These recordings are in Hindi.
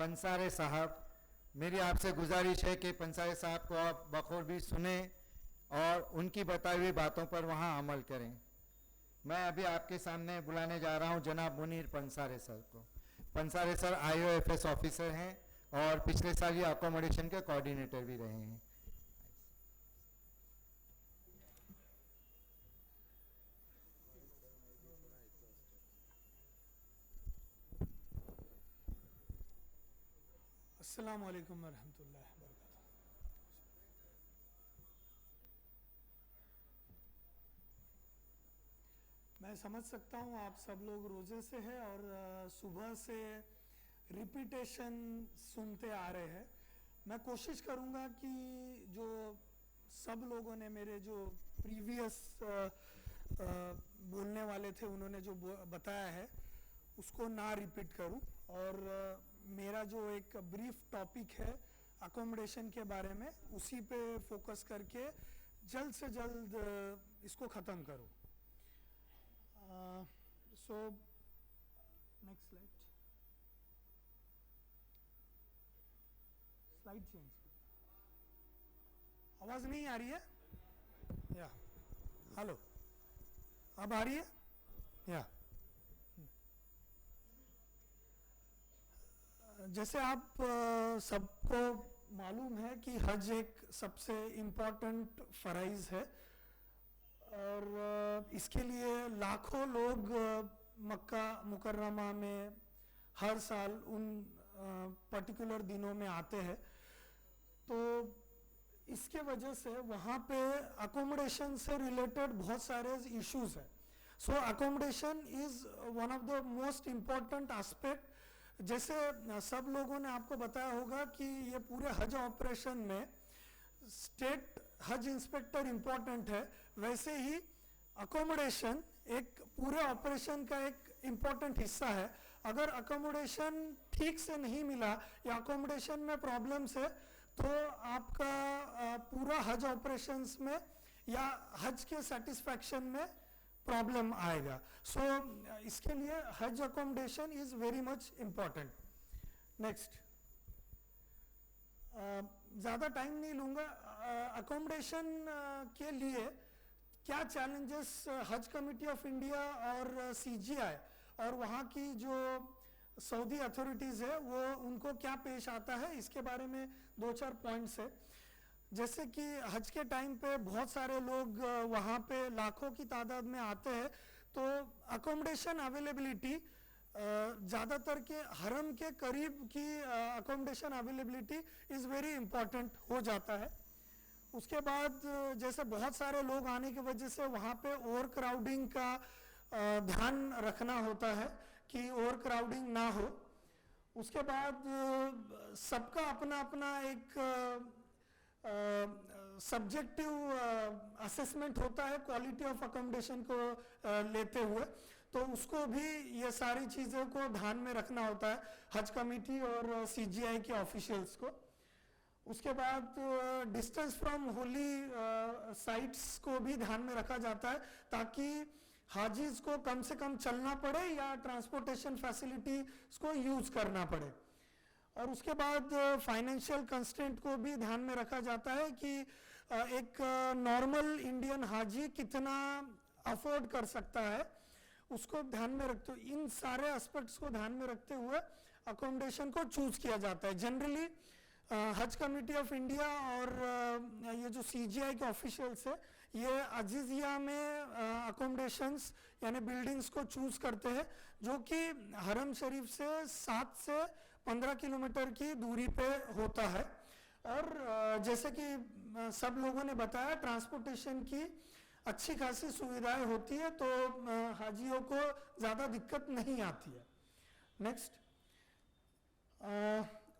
पंसारे साहब, मेरी आपसे गुजारिश है कि पंसारे साहब को आप बखूबी सुने और उनकी बताई हुई बातों पर वहाँ अमल करें। मैं अभी आपके सामने बुलाने जा रहा हूँ जनाब मुनीर पंसारे सर को। पंसारे सर IOFS ऑफिसर हैं और पिछले साल ये अकोमोडेशन के कोऑर्डिनेटर भी रहे हैं। अस्सलाम वालेकुम वरहमतुल्लाहि वबरकातुहू। मैं समझ सकता हूँ आप सब लोग रोज़े से हैं और सुबह से रिपीटेशन सुनते आ रहे हैं। मैं कोशिश करूँगा कि जो सब लोगों ने मेरे जो प्रीवियस बोलने वाले थे उन्होंने जो बताया है उसको ना रिपीट करूँ, और मेरा जो एक ब्रीफ टॉपिक है अकोमोडेशन के बारे में उसी पे फोकस करके जल्द से जल्द इसको ख़त्म करूँ। So next slide change. आवाज़ नहीं आ रही है या हेलो, अब आ रही है या? जैसे आप सबको मालूम है कि हज एक सबसे इम्पोर्टेंट फ़राइज़ है और इसके लिए लाखों लोग मक्का मुकर्रमा में हर साल उन पर्टिकुलर दिनों में आते हैं। तो इसके वजह से वहाँ पे अकोमोडेशन से रिलेटेड बहुत सारे इश्यूज हैं। So accommodation is one of the most important aspect. जैसे सब लोगों ने आपको बताया होगा कि ये पूरे हज ऑपरेशन में स्टेट हज इंस्पेक्टर इम्पॉर्टेंट है, वैसे ही अकोमोडेशन एक पूरे ऑपरेशन का एक इम्पॉर्टेंट हिस्सा है। अगर अकोमोडेशन ठीक से नहीं मिला या अकोमोडेशन में प्रॉब्लम्स है तो आपका पूरा हज ऑपरेशंस में या हज के सेटिस्फैक्शन में प्रॉब्लम आएगा। सो इसके लिए हज accommodation is very much important. Next, ज़्यादा टाइम नहीं लूँगा। अकोमोडेशन के लिए क्या चैलेंजेस हज कमेटी ऑफ इंडिया और CGI और वहाँ की जो सऊदी अथॉरिटीज़ है वो उनको क्या पेश आता है, इसके बारे में 2-4 पॉइंट्स है। जैसे कि हज के टाइम पे बहुत सारे लोग वहाँ पे लाखों की तादाद में आते हैं, तो अकोमोडेशन अवेलेबिलिटी ज़्यादातर के हरम के करीब की accommodation availability is very important हो जाता है। उसके बाद जैसे बहुत सारे लोग आने की वजह से वहाँ पे ओवर क्राउडिंग का ध्यान रखना होता है कि ओवर क्राउडिंग ना हो। उसके बाद सबका अपना अपना एक सब्जेक्टिव असेसमेंट होता है क्वालिटी ऑफ अकोमोडेशन को लेते हुए, तो उसको भी ये सारी चीज़ों को ध्यान में रखना होता है हज कमेटी और CGI के ऑफिशियल्स को। उसके बाद डिस्टेंस फ्रॉम होली साइट्स को भी ध्यान में रखा जाता है ताकि हाजीज को कम से कम चलना पड़े या ट्रांसपोर्टेशन फैसिलिटीज को यूज़ करना पड़े। और उसके बाद फाइनेंशियल कंस्ट्रेंट को भी ध्यान में रखा जाता है कि एक नॉर्मल इंडियन हाजी कितना अफोर्ड कर सकता है, उसको ध्यान में रखते हुए इन सारे एस्पेक्ट्स को ध्यान में रखते हुए अकोमोडेशन को चूज किया जाता है। जनरली हज कमेटी ऑफ इंडिया और ये जो CGI के ऑफिशियल्स है ये अजीजिया में अकोमोडेशंस यानी बिल्डिंग्स को चूज करते हैं जो कि हरम शरीफ से 7 से 15 किलोमीटर की दूरी पे होता है। और जैसे कि सब लोगों ने बताया ट्रांसपोर्टेशन की अच्छी खासी सुविधाएं होती है, तो हाजियों को ज़्यादा दिक्कत नहीं आती है। नेक्स्ट,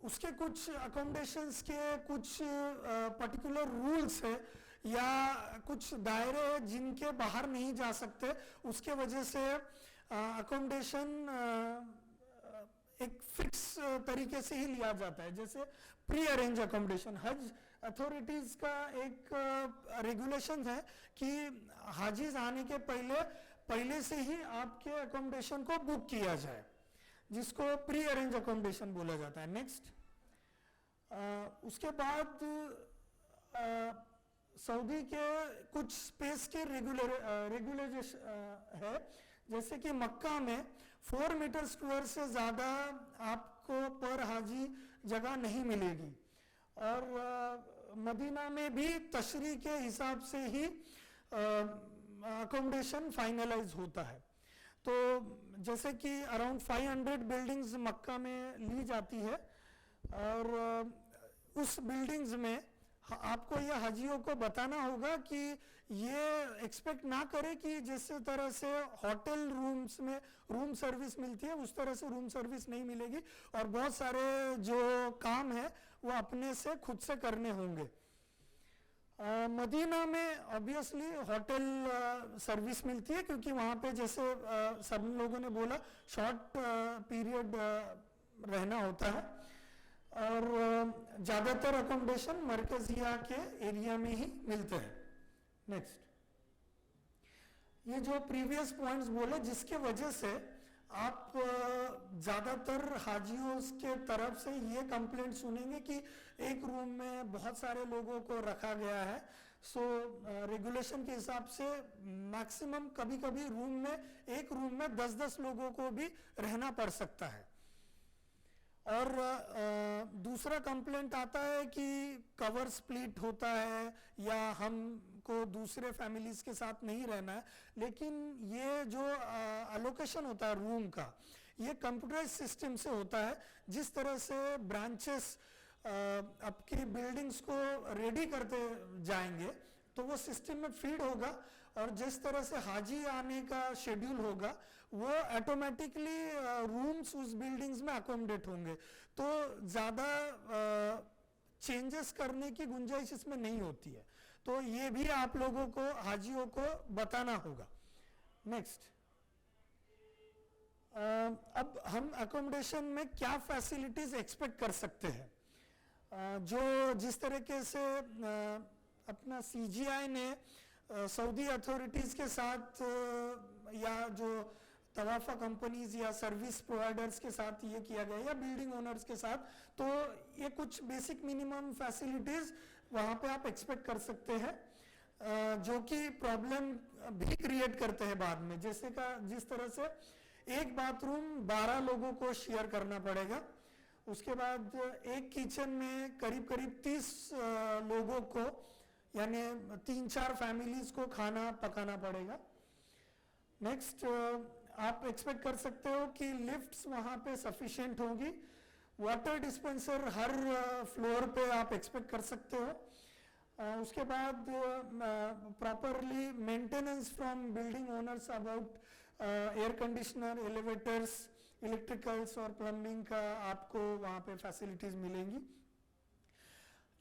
उसके कुछ अकोमोडेशंस के कुछ पर्टिकुलर रूल्स है या कुछ दायरे जिनके बाहर नहीं जा सकते, उसके वजह से अकोमोडेशन एक फिक्स तरीके से ही लिया जाता है। जैसे प्री अरेंज अकोमोडेशन, हज अथॉरिटीज़ का एक रेगुलेशन है कि हाजीज आने के पहले से ही आपके अकोमोडेशन को बुक किया जाए। जिसको प्री अरेंज अकोमोडेशन बोला जाता है। नेक्स्ट, उसके बाद सऊदी के कुछ स्पेस के रेगुलेशन है, जैसे कि मक्का में 4 मीटर स्क्वायर से ज़्यादा आपको पर हाजी जगह नहीं मिलेगी, और मदीना में भी तशरी के हिसाब से ही अकोमोडेशन फाइनलाइज होता है। तो जैसे कि अराउंड 500 बिल्डिंग्स मक्का में ली जाती है, और उस बिल्डिंग्स में आपको ये हाजियों को बताना होगा कि ये एक्सपेक्ट ना करें कि जिस तरह से होटल रूम्स में रूम सर्विस मिलती है उस तरह से रूम सर्विस नहीं मिलेगी, और बहुत सारे जो काम है वो अपने से खुद से करने होंगे। मदीना में ऑब्वियसली होटल सर्विस मिलती है, क्योंकि वहाँ पे जैसे सब लोगों ने बोला शॉर्ट पीरियड रहना होता है, और ज़्यादातर अकोमोडेशन मरकजिया के एरिया में ही मिलते हैं। नेक्स्ट, ये जो प्रीवियस पॉइंट्स बोले जिसके वजह से आप ज़्यादातर हाजियों के तरफ से ये कंप्लेंट सुनेंगे कि एक रूम में बहुत सारे लोगों को रखा गया है। सो रेगुलेशन के हिसाब से मैक्सिमम कभी कभी एक रूम में 10-10 लोगों को भी रहना पड़ सकता है। और दूसरा कंप्लेंट आता है कि कवर स्प्लिट होता है, या हमको दूसरे फैमिलीज के साथ नहीं रहना है, लेकिन ये जो अलोकेशन होता है रूम का, ये कंप्यूटराइज सिस्टम से होता है। जिस तरह से ब्रांचेस आपकी बिल्डिंग्स को रेडी करते जाएंगे तो वो सिस्टम में फीड होगा, और जिस तरह से हाजी आने का शेड्यूल होगा वो ऑटोमेटिकली रूम्स उस बिल्डिंग्स में अकोमोडेट होंगे, तो ज़्यादा चेंजेस करने की गुंजाइश इसमें नहीं होती है। तो ये भी आप लोगों को हाजियों को बताना होगा। नेक्स्ट, अब हम अकोमोडेशन में क्या फैसिलिटीज एक्सपेक्ट कर सकते हैं। जो जिस तरीके से अपना CGI ने सऊदी अथॉरिटीज़ के साथ या जो तवाफा कंपनीज या सर्विस प्रोवाइडर्स के साथ ये किया गया, या बिल्डिंग ओनर्स के साथ, तो ये कुछ बेसिक मिनिमम फैसिलिटीज़ वहाँ पे आप एक्सपेक्ट कर सकते हैं, जो कि प्रॉब्लम भी क्रिएट करते हैं बाद में। जिस तरह से एक बाथरूम 12 लोगों को शेयर करना पड़ेगा, उसके बाद एक किचन में करीब 30 लोगों को, यानी 3-4 फैमिलीज को खाना पकाना पड़ेगा। नेक्स्ट, आप एक्सपेक्ट कर सकते हो कि लिफ्ट्स वहाँ पे सफिशिएंट होगी, वाटर डिस्पेंसर हर फ्लोर पे आप एक्सपेक्ट कर सकते हो। उसके बाद properly maintenance from building owners about air conditioner, elevators, electricals और प्लम्बिंग का आपको वहाँ पे फैसिलिटीज मिलेंगी।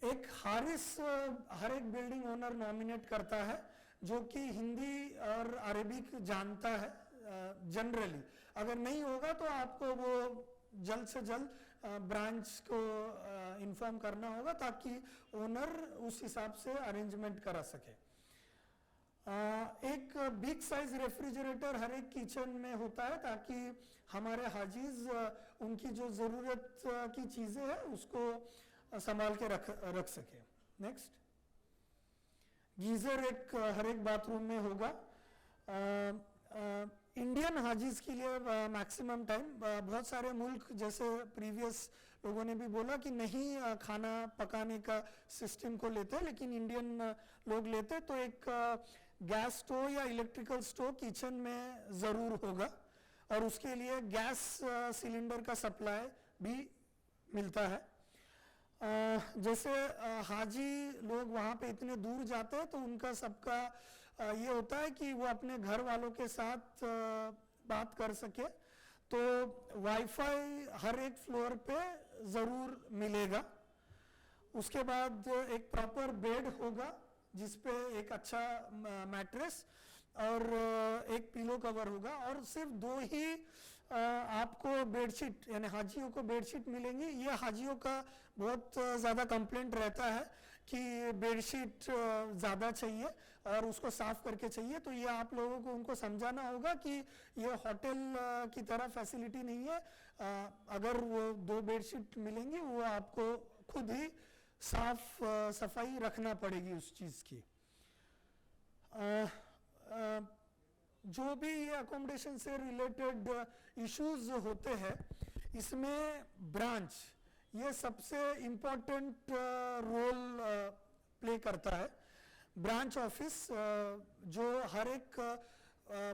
एक हारिस हर एक बिल्डिंग ओनर नॉमिनेट करता है, जो कि हिंदी और अरेबिक जानता है जनरली। अगर नहीं होगा तो आपको वो जल्द से जल्द ब्रांच को इन्फॉर्म करना होगा, ताकि ओनर उस हिसाब से अरेंजमेंट करा सके। एक बिग साइज रेफ्रिजरेटर हर एक किचन में होता है, ताकि हमारे हाजीज उनकी जो ज़रूरत की चीज़ें हैं उसको संभाल के रख सके। नेक्स्ट, गीज़र हर एक बाथरूम में होगा। इंडियन हाजीज के लिए मैक्सिमम टाइम, बहुत सारे मुल्क जैसे प्रीवियस लोगों ने भी बोला कि नहीं खाना पकाने का सिस्टम को लेते हैं, लेकिन इंडियन लोग लेते हैं, तो एक गैस स्टोव या इलेक्ट्रिकल स्टोव किचन में ज़रूर होगा, और उसके लिए गैस सिलेंडर का सप्लाई भी मिलता है। जैसे हाजी लोग वहाँ पे इतने दूर जाते हैं, तो उनका सबका ये होता है कि वो अपने घर वालों के साथ बात कर सके, तो वाईफाई हर एक फ्लोर पे ज़रूर मिलेगा। उसके बाद एक प्रॉपर बेड होगा, जिसपे एक अच्छा मैट्रेस और एक पिलो कवर होगा, और सिर्फ 2 ही आपको बेडशीट, यानी हाजियों को बेडशीट मिलेंगी। ये हाजियों का बहुत ज़्यादा कंप्लेंट रहता है कि बेडशीट ज़्यादा चाहिए और उसको साफ करके चाहिए, तो ये आप लोगों को उनको समझाना होगा कि ये होटल की तरह फैसिलिटी नहीं है। अगर वो 2 बेडशीट मिलेंगी वो आपको खुद ही साफ सफाई रखना पड़ेगी उस चीज़ की। जो भी ये अकोमोडेशन से रिलेटेड इश्यूज होते हैं इसमें ब्रांच ये सबसे इम्पोर्टेंट रोल प्ले करता है। ब्रांच ऑफिस जो हर एक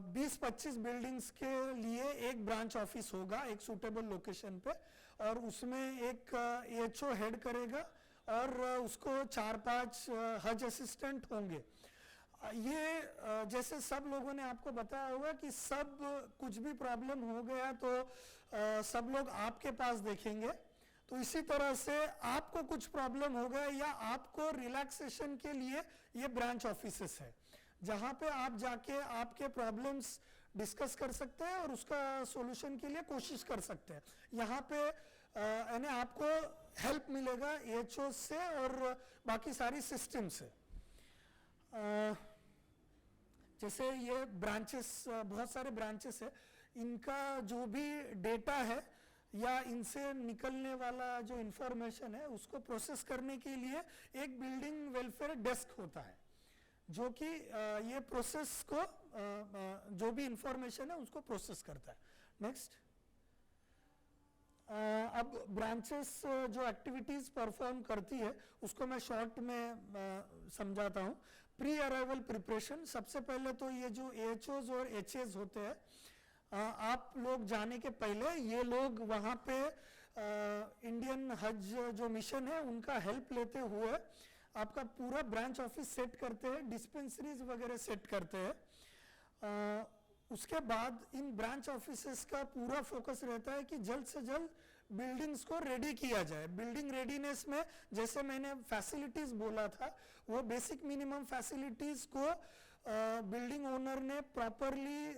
20-25 बिल्डिंग्स के लिए एक ब्रांच ऑफिस होगा एक सूटेबल लोकेशन पे, और उसमें एक एएचओ हेड करेगा और उसको 4-5 हज असिस्टेंट होंगे। ये जैसे सब लोगों ने आपको बताया होगा कि सब कुछ भी प्रॉब्लम हो गया तो सब लोग आपके पास देखेंगे, तो इसी तरह से आपको कुछ प्रॉब्लम हो गया या आपको रिलैक्सेशन के लिए ये ब्रांच ऑफिसेस है जहां पे आप जाके आपके प्रॉब्लम्स डिस्कस कर सकते हैं और उसका सॉल्यूशन के लिए कोशिश कर सकते हैं। यहाँ पे यानी आपको हेल्प मिलेगा एएचओ से और बाकी सारी सिस्टम से। जैसे ये ब्रांचेस बहुत सारे ब्रांचेस है, इनका जो भी डेटा है या इनसे निकलने वाला जो इंफॉर्मेशन है उसको प्रोसेस करने के लिए एक बिल्डिंग वेलफेयर डेस्क होता है जो कि ये प्रोसेस को जो भी इंफॉर्मेशन है उसको प्रोसेस करता है। नेक्स्ट, अब ब्रांचेस जो एक्टिविटीज परफॉर्म करती है उसको मैं शॉर्ट में समझाता हूँ। प्री अराइवल प्रिपरेशन, सबसे पहले तो ये जो एएचओज और एचएज होते हैं, आप लोग जाने के पहले ये लोग वहाँ पे इंडियन हज जो मिशन है उनका हेल्प लेते हुए आपका पूरा ब्रांच ऑफिस सेट करते हैं, डिस्पेंसरीज वगैरह सेट करते हैं। उसके बाद इन ब्रांच ऑफिसेस का पूरा फोकस रहता है कि जल्द से जल्द बिल्डिंग्स को रेडी किया जाए। बिल्डिंग रेडीनेस में जैसे मैंने फैसिलिटीज बोला था वो बेसिक मिनिमम फैसिलिटीज को बिल्डिंग ओनर ने प्रॉपरली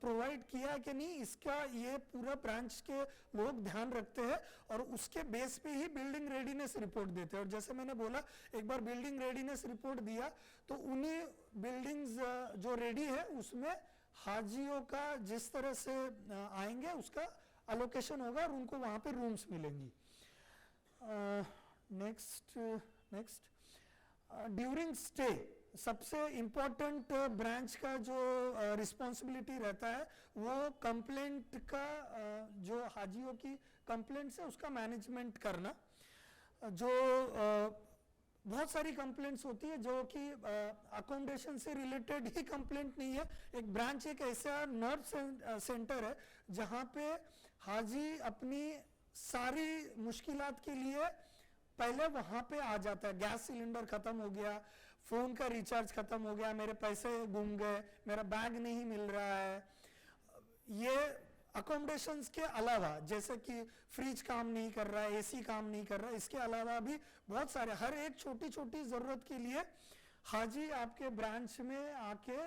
प्रोवाइड किया कि नहीं, इसका ये पूरा ब्रांच के लोग ध्यान रखते हैं और उसके बेस पे ही बिल्डिंग रेडीनेस रिपोर्ट देते हैं। और जैसे मैंने बोला एक बार बिल्डिंग रेडीनेस रिपोर्ट दिया तो उन्हीं बिल्डिंग्स जो रेडी है उसमें हाजियों का जिस तरह से आएंगे उसका अलोकेशन होगा और उनको वहाँ पे रूम्स मिलेंगी। नेक्स्ट ड्यूरिंग स्टे सबसे इम्पोर्टेंट ब्रांच का जो रिस्पॉन्सिबिलिटी रहता है वो कंप्लेंट का जो हाजियों की कंप्लेंट्स है उसका मैनेजमेंट करना। जो बहुत सारी कंप्लेंट्स होती है जो कि अकोमोडेशन से रिलेटेड ही कंप्लेंट नहीं है। एक ब्रांच एक ऐसा नर्व सेंटर है जहाँ पे हाजी अपनी सारी मुश्किलात के लिए पहले वहाँ पे आ जाता है। गैस सिलेंडर खत्म हो गया, फोन का रिचार्ज खत्म हो गया, मेरे पैसे गुम गए, मेरा बैग नहीं मिल रहा है। ये अकोमोडेशंस के अलावा जैसे कि फ्रिज काम नहीं कर रहा है, एसी काम नहीं कर रहा है, इसके अलावा भी बहुत सारे हर एक छोटी छोटी जरूरत के लिए हाजी आपके ब्रांच में आके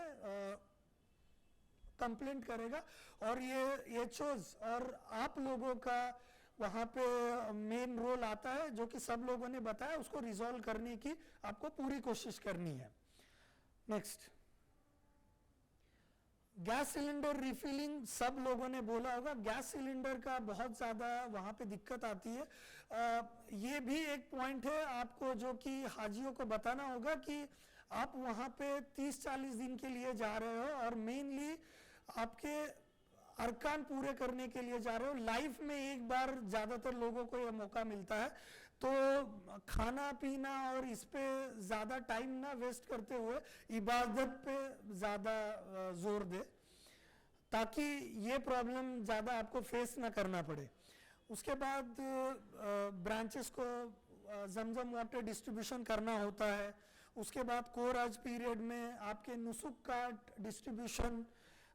कंप्लेंट करेगा और ये एचओज और आप लोगों का वहाँ पे मेन रोल आता है जो कि सब लोगों ने बताया, उसको रिजॉल्व करने की आपको पूरी कोशिश करनी है। नेक्स्ट, गैस सिलेंडर रिफिलिंग, सब लोगों ने बोला होगा गैस सिलेंडर का बहुत ज़्यादा वहाँ पे दिक्कत आती है। ये भी एक पॉइंट है आपको जो कि हाजियों को बताना होगा कि आप वहाँ पे 30-40 दिन के लिए जा रहे हो और मेनली आपके अरकान पूरे करने के लिए जा रहे हो। लाइफ में एक बार ज़्यादातर लोगों को यह मौका मिलता है तो खाना पीना और इस पे ज़्यादा टाइम ना वेस्ट करते हुए इबादत पे ज़्यादा जोर दे ताकि ये प्रॉब्लम ज़्यादा आपको फेस ना करना पड़े। उसके बाद ब्रांचेस को जमजम वाटर डिस्ट्रीब्यूशन करना होता है। उसके बाद कोर हज पीरियड में आपके नुसुक कार्ड डिस्ट्रीब्यूशन,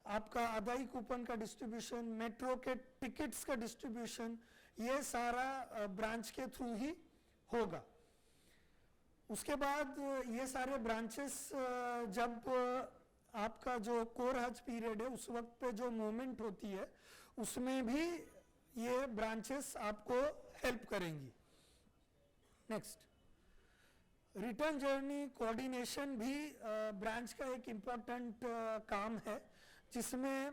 आपका अदाई कूपन का डिस्ट्रीब्यूशन, मेट्रो के टिकट्स का डिस्ट्रीब्यूशन, ये सारा ब्रांच के थ्रू ही होगा। उसके बाद ये सारे ब्रांचेस जब आपका जो कोर हज पीरियड है उस वक्त पे जो मूवमेंट होती है उसमें भी ये ब्रांचेस आपको हेल्प करेंगी। नेक्स्ट, रिटर्न जर्नी कोऑर्डिनेशन भी ब्रांच का एक इम्पॉर्टेंट काम है जिसमें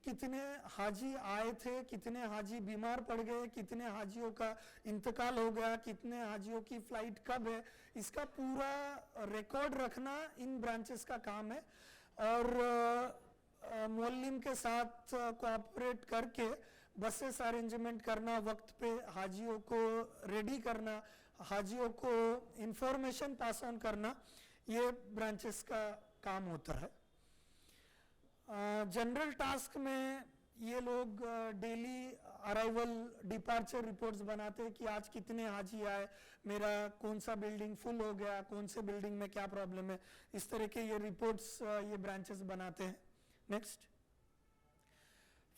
कितने हाजी आए थे, कितने हाजी बीमार पड़ गए, कितने हाजियों का इंतकाल हो गया, कितने हाजियों की फ्लाइट कब है, इसका पूरा रिकॉर्ड रखना इन ब्रांचेस का काम है। और मुअल्लिम के साथ कोऑपरेट करके बसेस अरेंजमेंट करना, वक्त पे हाजियों को रेडी करना, हाजियों को इंफॉर्मेशन पास ऑन करना, ये ब्रांचेस का काम होता है। जनरल टास्क में ये लोग डेली अराइवल डिपार्चर रिपोर्ट्स बनाते हैं कि आज कितने हाजी आए, मेरा कौन सा बिल्डिंग फुल हो गया, कौन से बिल्डिंग में क्या प्रॉब्लम है, इस तरह के ये रिपोर्ट्स ये ब्रांचेस बनाते हैं। नेक्स्ट,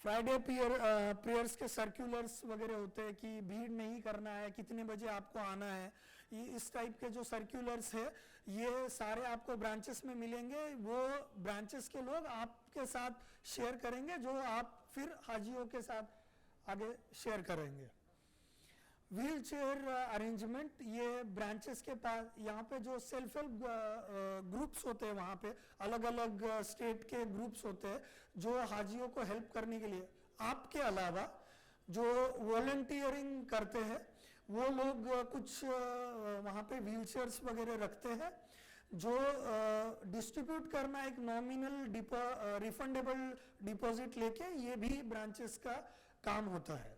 फ्राइडे प्रेयर्स के सर्कुलर्स वगैरह होते हैं कि भीड़ नहीं करना है, कितने बजे आपको आना है, ये इस टाइप के जो सर्कुलर्स है ये सारे आपको ब्रांचेस में मिलेंगे। वो ब्रांचेस के लोग आपके साथ शेयर करेंगे, जो आप फिर हाजियों के साथ आगे शेयर करेंगे। व्हील चेयर अरेंजमेंट, ये ब्रांचेस के पास यहाँ पे जो सेल्फ हेल्प ग्रुप्स होते हैं, वहाँ पे अलग अलग स्टेट के ग्रुप्स होते हैं जो हाजियों को हेल्प करने के लिए, आपके अलावा जो वॉलंटियरिंग करते हैं वो लोग कुछ वहाँ पे व्हील चेयर्स वगैरह रखते हैं जो डिस्ट्रीब्यूट करना, एक नॉमिनल रिफंडेबल डिपॉजिट लेके, ये भी ब्रांचेस का काम होता है।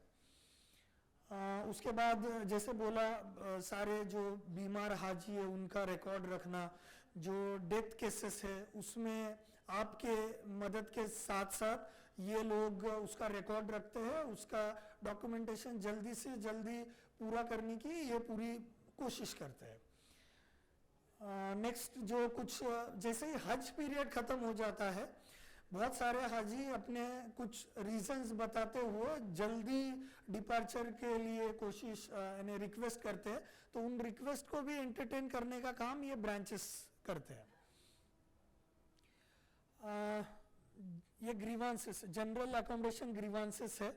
उसके बाद जैसे बोला सारे जो बीमार हाजी है उनका रिकॉर्ड रखना, जो डेथ केसेस है उसमें आपके मदद के साथ साथ ये लोग उसका रिकॉर्ड रखते हैं, उसका डॉक्यूमेंटेशन जल्दी से जल्दी पूरा करने की ये पूरी कोशिश करते हैं। नेक्स्ट, जो कुछ जैसे ही हज पीरियड खत्म हो जाता है, बहुत सारे हाजी अपने कुछ रीजंस बताते हुए जल्दी डिपार्चर के लिए कोशिश यानी रिक्वेस्ट करते हैं, तो उन रिक्वेस्ट को भी एंटरटेन करने का काम ये ब्रांचेस करते हैं। ये ग्रीवांसेस, जनरल अकोमोडेशन ग्रीवांसेस है,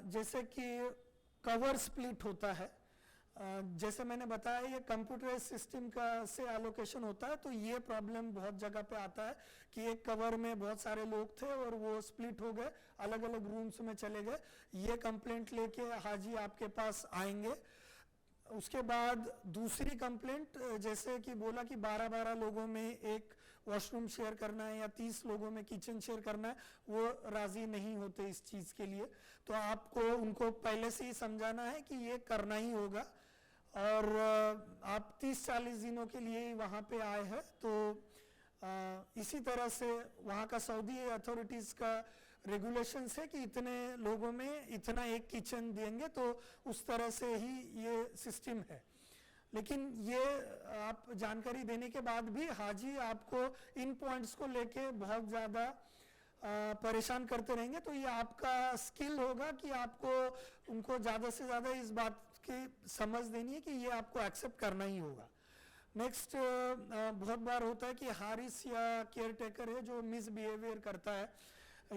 जैसे कि कवर स्प्लिट होता है, जैसे मैंने बताया ये कंप्यूटराइज सिस्टम का से एलोकेशन होता है, तो ये प्रॉब्लम बहुत जगह पे आता है कि एक कवर में बहुत सारे लोग थे और वो स्प्लिट हो गए, अलग अलग रूम्स में चले गए। ये कंप्लेंट लेके हाजी आपके पास आएंगे। उसके बाद दूसरी कंप्लेंट, जैसे कि बोला कि 12-12 लोगों में एक वॉशरूम शेयर करना है या 30 लोगों में किचन शेयर करना है, वो राजी नहीं होते इस चीज़ के लिए, तो आपको उनको पहले से ही समझाना है कि ये करना ही होगा। और आप 30-40 दिनों के लिए ही वहाँ पे आए हैं, तो इसी तरह से वहाँ का सऊदी अथॉरिटीज़ का रेगुलेशंस है कि इतने लोगों में इतना एक किचन देंगे, तो उस तरह से ही ये सिस्टम है। लेकिन ये आप जानकारी देने के बाद भी हाजी आपको इन पॉइंट्स को लेके बहुत ज़्यादा परेशान करते रहेंगे, तो ये आपका स्किल होगा कि आपको उनको ज़्यादा से ज़्यादा इस बात की समझ देनी है कि ये आपको एक्सेप्ट करना ही होगा। नेक्स्ट, बहुत बार होता है कि हारिस या केयर टेकर है जो मिसबिहेवियर करता है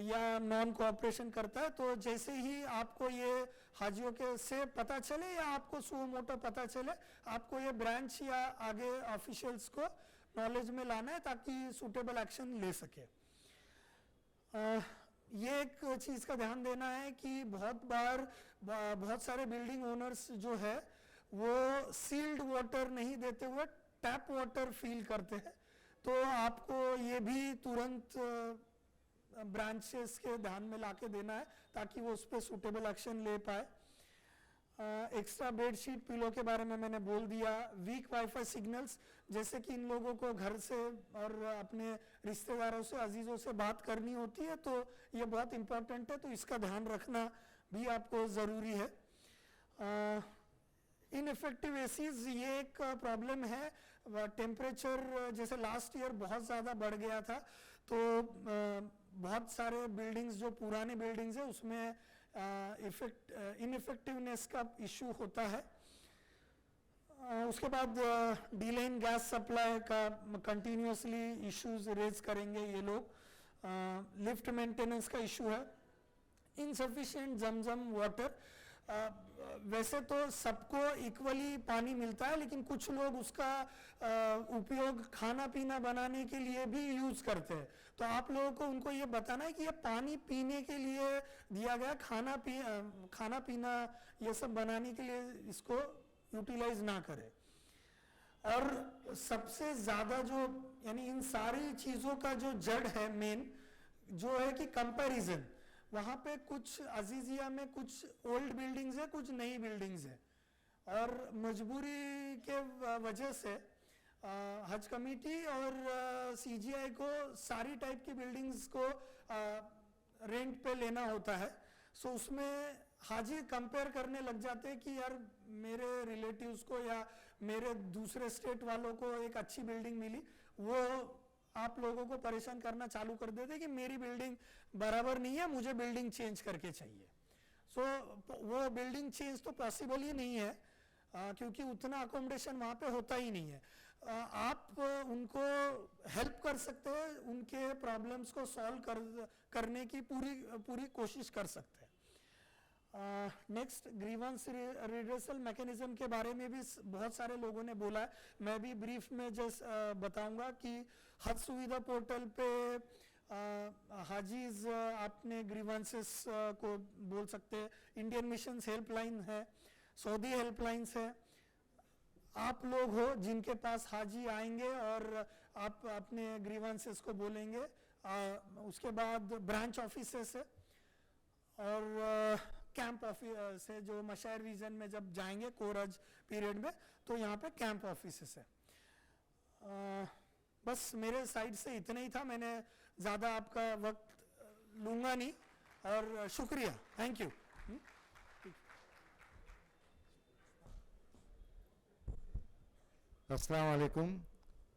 या नॉन कोऑपरेशन करता है, तो जैसे ही आपको ये हाजियों के से पता चले या आपको सुओ मोटो पता चले, आपको ये ब्रांच या आगे ऑफिशियल्स को नॉलेज में लाना है ताकि सूटेबल एक्शन ले सके। ये एक चीज़ का ध्यान देना है कि बहुत बार बहुत सारे बिल्डिंग ओनर्स जो है वो सील्ड वाटर नहीं देते हुए टैप वाटर फील करते हैं, तो आपको ये भी तुरंत ब्रांचेस के ध्यान में लाके देना है ताकि वो उस पर सूटेबल एक्शन ले पाए। एक्स्ट्रा बेडशीट पिलो के बारे में मैंने बोल दिया। वीक वाईफाई सिग्नल्स, जैसे कि इन लोगों को घर से और अपने रिश्तेदारों से, अजीज़ों से बात करनी होती है, तो ये बहुत इम्पोर्टेंट है, तो इसका ध्यान रखना भी आपको ज़रूरी है। इनइफेक्टिव एसीज, ये एक प्रॉब्लम है। टेम्परेचर जैसे लास्ट ईयर बहुत ज़्यादा बढ़ गया था, तो बहुत सारे बिल्डिंग्स जो पुराने बिल्डिंग्स है उसमें इनइफेक्टिवनेस का इशू होता है। उसके बाद डीले इन गैस सप्लाई का कंटिन्यूसली इश्यूज रेज करेंगे ये लोग। लिफ्ट मेंटेनेंस का इशू है। इनसफिशिएंट जमजम वाटर, वैसे तो सबको इक्वली पानी मिलता है, लेकिन कुछ लोग उसका उपयोग खाना पीना बनाने के लिए भी यूज करते हैं। तो आप लोगों को उनको ये बताना है कि ये पानी पीने के लिए दिया गया, खाना पीना ये सब बनाने के लिए इसको यूटिलाइज ना करें। और सबसे ज्यादा जो यानी इन सारी चीजों का जो जड़ है मेन, जो है कि कंपैरिजन। वहां पे कुछ अजीजिया में कुछ ओल्ड बिल्डिंग्स है, कुछ नई बिल्डिंग्स है, और मजबूरी के वजह से हज कमेटी और सीजीआई को सारी टाइप की बिल्डिंग्स को रेंट पे लेना होता है। सो उसमें हाजी कंपेयर करने लग जाते हैं कि यार मेरे रिलेटिव्स को या मेरे दूसरे स्टेट वालों को एक अच्छी बिल्डिंग मिली, वो आप लोगों को परेशान करना चालू कर देते कि मेरी बिल्डिंग बराबर नहीं है, मुझे बिल्डिंग चेंज करके चाहिए। सो वो बिल्डिंग चेंज तो पॉसिबल ही नहीं है, क्योंकि उतना अकोमोडेशन वहाँ पे होता ही नहीं है। आप उनको हेल्प कर सकते हैं, उनके प्रॉब्लम्स को सॉल्व करने की पूरी कोशिश कर सकते हैं। नेक्स्ट, ग्रीवेंस रिड्रेसल मैकेनिज्म के बारे में भी बहुत सारे लोगों ने बोला है। मैं भी ब्रीफ में जस्ट बताऊंगा कि हज सुविधा पोर्टल पे हाजीज अपने ग्रीवेंसेस को बोल सकते हैं। इंडियन मिशन हेल्पलाइन है, सऊदी हेल्पलाइंस है। आप लोग हो जिनके पास हाजी आएंगे और आप अपने ग्रीवेंसेस को बोलेंगे। उसके बाद ब्रांच ऑफिसेस है, और कैंप ऑफिस है, जो मशायर रीजन में जब जाएंगे कोरज पीरियड में, तो यहाँ पे कैंप ऑफिसेस है। बस मेरे साइड से इतना ही था, मैंने ज़्यादा आपका वक्त लूँगा नहीं, और शुक्रिया, थैंक यू। अस्सलाम वालेकुम।